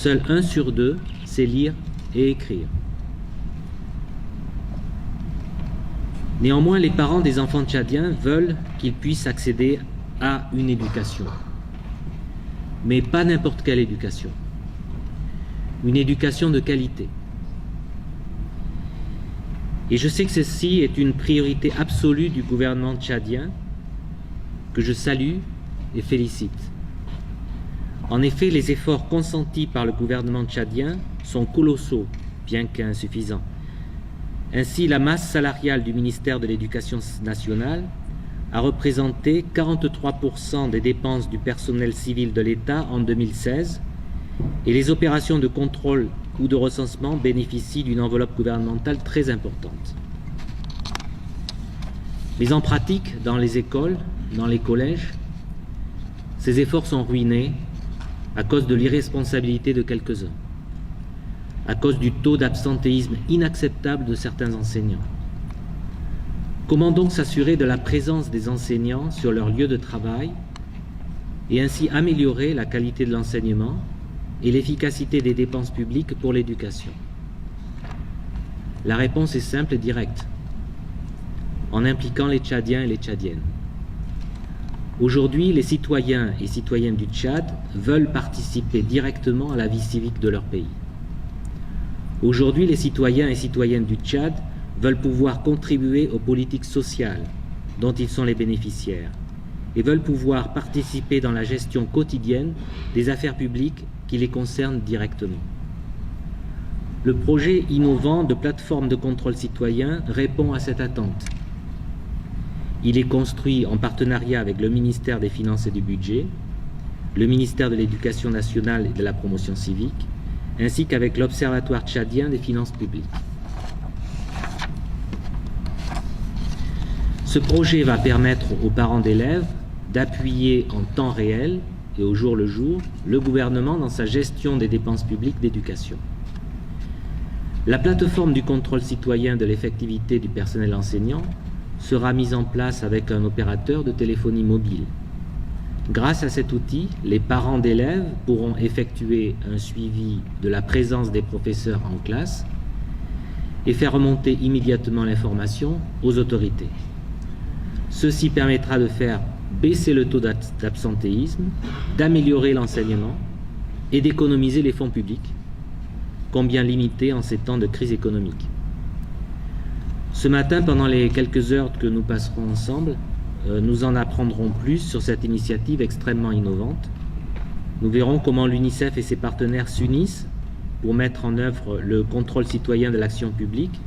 Seul 1 sur 2 sait lire et écrire. Néanmoins, les parents des enfants tchadiens veulent qu'ils puissent accéder à une éducation. Mais pas n'importe quelle éducation. Une éducation de qualité. Et je sais que ceci est une priorité absolue du gouvernement tchadien, que je salue et félicite. En effet, les efforts consentis par le gouvernement tchadien sont colossaux, bien qu'insuffisants. Ainsi, la masse salariale du ministère de l'Éducation nationale a représenté 43% des dépenses du personnel civil de l'État en 2016 et les opérations de contrôle ou de recensement bénéficient d'une enveloppe gouvernementale très importante. Mais en pratique, dans les écoles, dans les collèges, ces efforts sont ruinés à cause de l'irresponsabilité de quelques-uns, à cause du taux d'absentéisme inacceptable de certains enseignants. Comment donc s'assurer de la présence des enseignants sur leur lieu de travail et ainsi améliorer la qualité de l'enseignement et l'efficacité des dépenses publiques pour l'éducation? La réponse est simple et directe, en impliquant les Tchadiens et les Tchadiennes. Aujourd'hui, les citoyens et citoyennes du Tchad veulent participer directement à la vie civique de leur pays. Aujourd'hui, les citoyens et citoyennes du Tchad veulent pouvoir contribuer aux politiques sociales dont ils sont les bénéficiaires et veulent pouvoir participer dans la gestion quotidienne des affaires publiques qui les concernent directement. Le projet innovant de plateforme de contrôle citoyen répond à cette attente. Il est construit en partenariat avec le ministère des Finances et du Budget, le ministère de l'Éducation nationale et de la promotion civique, ainsi qu'avec l'Observatoire tchadien des finances publiques. Ce projet va permettre aux parents d'élèves d'appuyer en temps réel et au jour le jour le gouvernement dans sa gestion des dépenses publiques d'éducation. La plateforme du contrôle citoyen de l'effectivité du personnel enseignant sera mise en place avec un opérateur de téléphonie mobile. Grâce à cet outil, les parents d'élèves pourront effectuer un suivi de la présence des professeurs en classe et faire remonter immédiatement l'information aux autorités. Ceci permettra de faire baisser le taux d'absentéisme, d'améliorer l'enseignement et d'économiser les fonds publics, combien limités en ces temps de crise économique. Ce matin, pendant les quelques heures que nous passerons ensemble, nous en apprendrons plus sur cette initiative extrêmement innovante. Nous verrons comment l'UNICEF et ses partenaires s'unissent pour mettre en œuvre le contrôle citoyen de l'action publique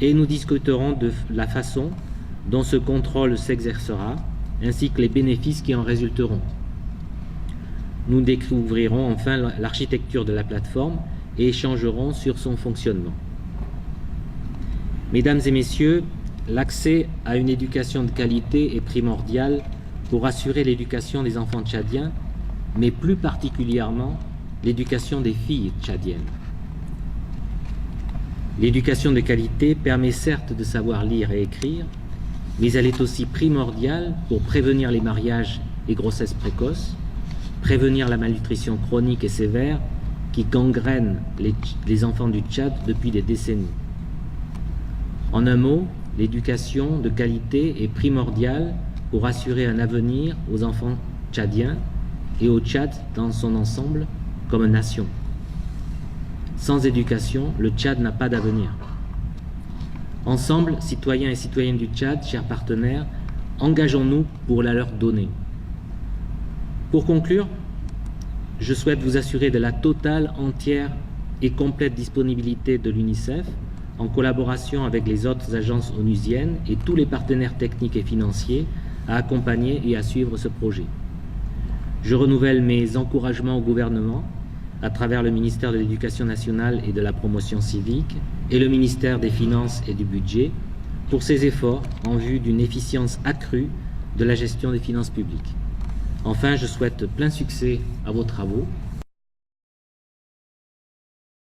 et nous discuterons de la façon dont ce contrôle s'exercera ainsi que les bénéfices qui en résulteront. Nous découvrirons enfin l'architecture de la plateforme et échangerons sur son fonctionnement. Mesdames et messieurs, l'accès à une éducation de qualité est primordial pour assurer l'éducation des enfants tchadiens, mais plus particulièrement l'éducation des filles tchadiennes. L'éducation de qualité permet certes de savoir lire et écrire, mais elle est aussi primordiale pour prévenir les mariages et grossesses précoces, prévenir la malnutrition chronique et sévère qui gangrène les enfants du Tchad depuis des décennies. En un mot, l'éducation de qualité est primordiale pour assurer un avenir aux enfants tchadiens et au Tchad dans son ensemble comme nation. Sans éducation, le Tchad n'a pas d'avenir. Ensemble, citoyens et citoyennes du Tchad, chers partenaires, engageons-nous pour la leur donner. Pour conclure, je souhaite vous assurer de la totale, entière et complète disponibilité de l'UNICEF en collaboration avec les autres agences onusiennes et tous les partenaires techniques et financiers à accompagner et à suivre ce projet. Je renouvelle mes encouragements au gouvernement à travers le ministère de l'Éducation nationale et de la promotion civique et le ministère des Finances et du Budget pour ces efforts en vue d'une efficience accrue de la gestion des finances publiques. Enfin, je souhaite plein succès à vos travaux